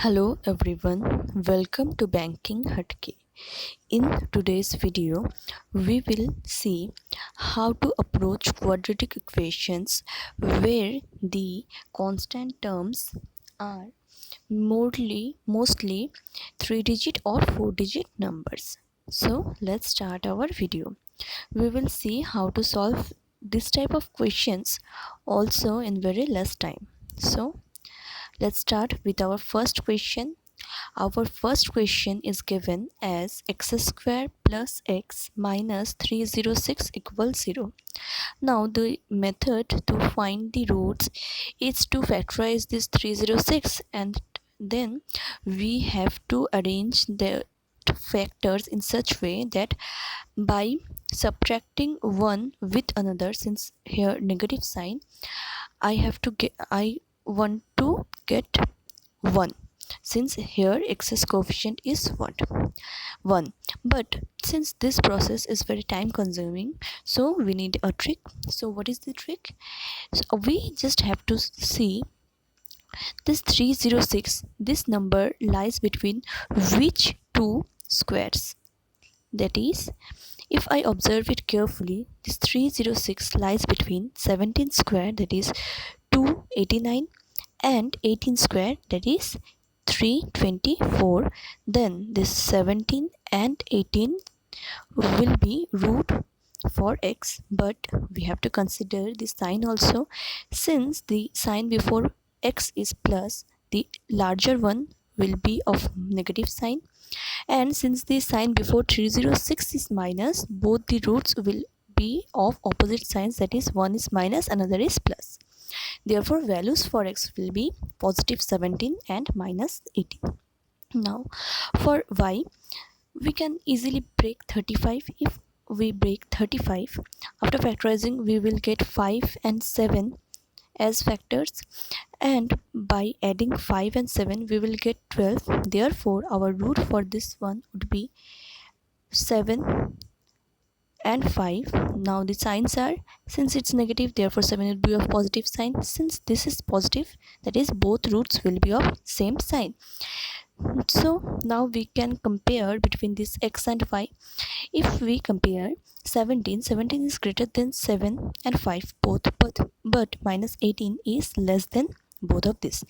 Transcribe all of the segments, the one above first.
Hello everyone, welcome to Banking Hatke. In today's video, we will see how to approach quadratic equations where the constant terms are mostly 3-digit or 4-digit numbers. So let's start our video. We will see how to solve this type of questions also in very less time. So let's start with our first question. Our first question is given as x square plus x minus 306 equals 0. Now the method to find the roots is to factorize this 306, and then we have to arrange the factors in such way that by subtracting one with another, since here negative sign, I want to get 1, since here x's coefficient is what 1. But since this process is very time consuming, so we need a trick. So what is the trick? So we just have to see this 306, this number lies between which two squares. That is, if I observe it carefully, this 306 lies between 17 square, that is 289, and 18 square, that is 324. Then this 17 and 18 will be root for x, but we have to consider the sign also. Since the sign before x is plus, the larger one will be of negative sign, and since the sign before 306 is minus, both the roots will be of opposite signs, that is one is minus, another is plus. Therefore values for x will be positive 17 and minus 18. Now for y, we can easily break 35. If we break 35, after factorizing we will get 5 and 7 as factors, and by adding 5 and 7 we will get 12. Therefore our root for this one would be 7 and 5. Now the signs are, since it's negative, therefore 7 will be of positive sign. Since this is positive, that is both roots will be of same sign. So now we can compare between this x and y. If we compare 17 is greater than 7 and 5 both, but minus 18 is less than both of this.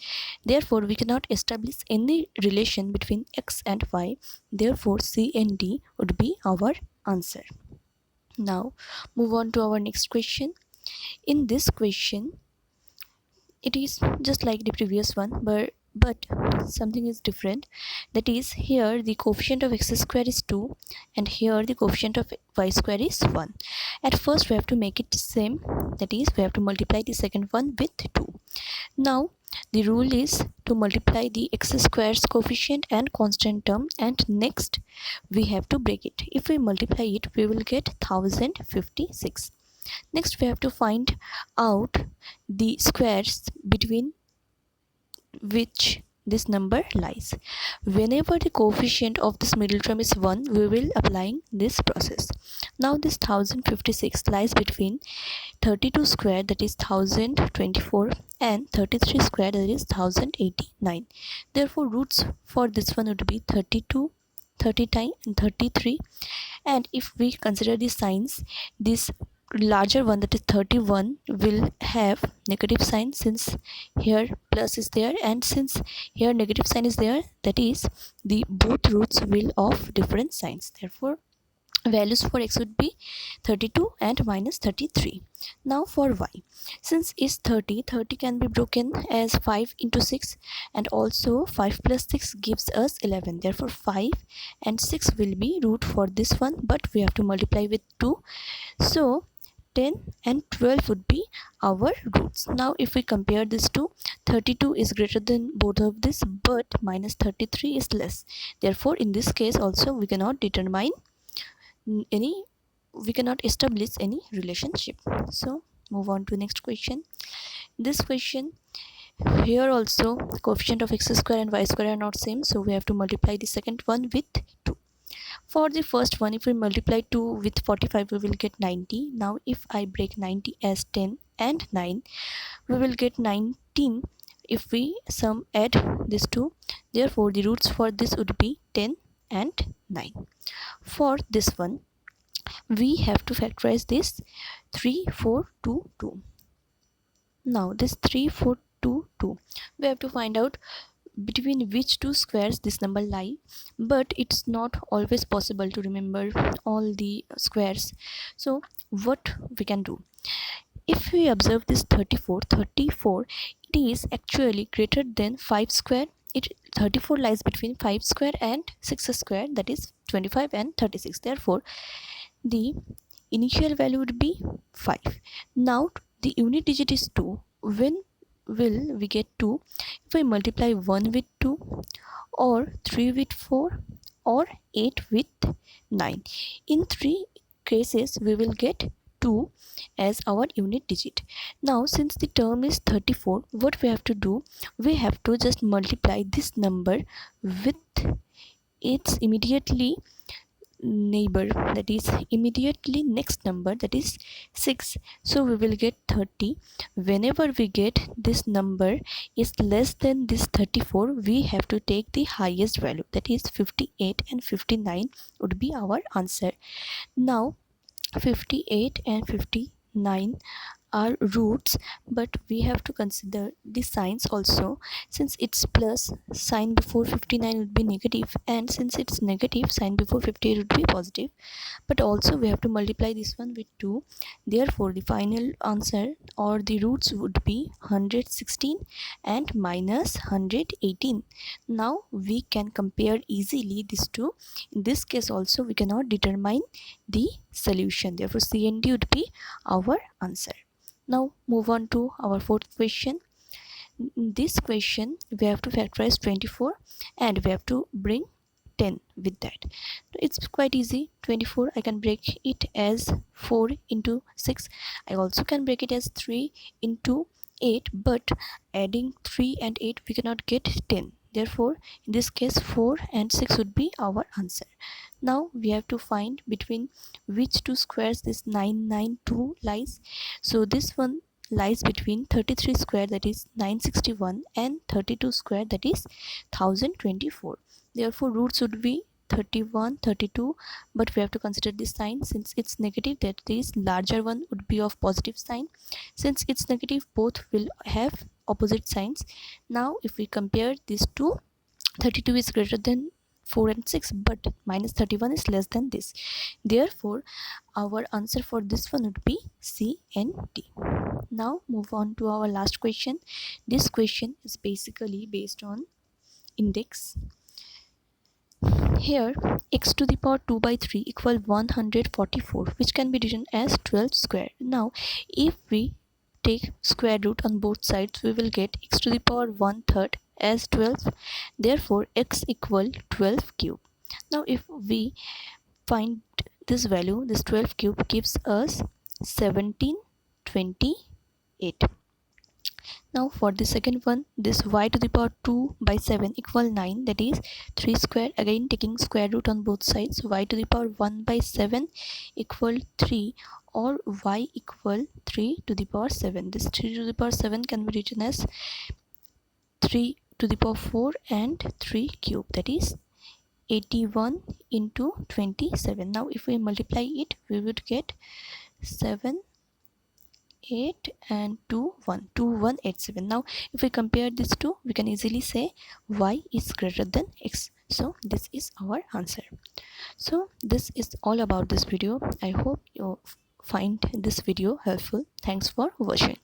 Therefore we cannot establish any relation between x and y. Therefore C and D would be our answer. Now move on to our next question. In this question, it is just like the previous one, but something is different. That is, here the coefficient of x square is 2, and here the coefficient of y square is 1. At first we have to make it same, that is we have to multiply the second one with 2. Now the rule is to multiply the x square's coefficient and constant term, and next we have to break it. If we multiply it, we will get 1056. Next we have to find out the squares between which this number lies. Whenever the coefficient of this middle term is 1, we will applying this process. Now this 1056 lies between 32 square, that is 1024, and 33 square, that is 1089. Therefore roots for this one would be 32, 39 and 33. And if we consider the signs, this larger one, that is 31, will have negative sign, since here plus is there, and since here negative sign is there, that is the both roots will of different signs. Therefore values for x would be 32 and minus 33. Now for y, since is 30 can be broken as 5 into 6, and also 5 plus 6 gives us 11. Therefore 5 and 6 will be root for this one, but we have to multiply with 2. So 10 and 12 would be our roots. Now if we compare this to 32 is greater than both of this, but minus 33 is less. Therefore in this case also we cannot determine we cannot establish any relationship. So move on to next question. This question, here also coefficient of x square and y square are not same, so we have to multiply the second one with 2. For the first one, if we multiply 2 with 45, we will get 90. Now if I break 90 as 10 and 9, we will get 19 if we sum add these two, therefore the roots for this would be 10 and 9. For this one, we have to factorize this 3 4 2 2. Now this 3 4 2 2, we have to find out between which two squares this number lie, but it's not always possible to remember all the squares. So what we can do, if we observe this 34, it is actually greater than 5 square. 34 lies between 5 square and 6 square, that is 25 and 36. Therefore the initial value would be 5. Now the unit digit is 2. When will we get 2? If we multiply 1 with 2, or 3 with 4, or 8 with 9. In 3 cases we will get 2 as our unit digit. Now since the term is 34, what we have to do, we have to just multiply this number with its immediately neighbor, that is immediately next number, that is 6. So we will get 30. Whenever we get this number is less than this 34, we have to take the highest value, that is 58 and 59 would be our answer. Now 58 and 59 are roots, but we have to consider the signs also. Since it's plus, sign before 59 would be negative, and since it's negative, sign before 58 would be positive. But also we have to multiply this one with 2. Therefore the final answer or the roots would be 116 and minus 118. Now we can compare easily these two. In this case also we cannot determine the solution, therefore C and D would be our answer. Now move on to our fourth question. In this question we have to factorize 24 and we have to bring 10 with that. It's quite easy. 24 I can break it as 4 into 6. I also can break it as 3 into 8, but adding 3 and 8 we cannot get 10. Therefore in this case 4 and 6 would be our answer. Now we have to find between which two squares this 992 lies. So this one lies between 33 square, that is 961, and 32 square, that is 1024. Therefore roots would be 31, 32, but we have to consider this sign. Since it's negative, that is larger one would be of positive sign. Since it's negative, both will have opposite signs. Now if we compare these two, 32 is greater than 4 and 6, but minus 31 is less than this. Therefore our answer for this one would be C and D. Now move on to our last question. This question is basically based on index. Here x to the power 2 by 3 equal 144, which can be written as 12 square. Now if we take square root on both sides, we will get x to the power 1/3 as 12. Therefore x equal 12 cube. Now if we find this value, this 12 cube gives us 1728. Now for the second one, this y to the power 2 by 7 equal 9, that is 3 square. Again taking square root on both sides, y to the power 1 by 7 equal 3, or y equal 3 to the power 7. This 3 to the power 7 can be written as 3 to the power 4 and 3 cube, that is 81 into 27. Now if we multiply it, we would get 7, 8 and 2 1, 2187. Now if we compare these two, we can easily say y is greater than x. So this is our answer. So this is all about this video. I hope you find this video helpful. Thanks for watching.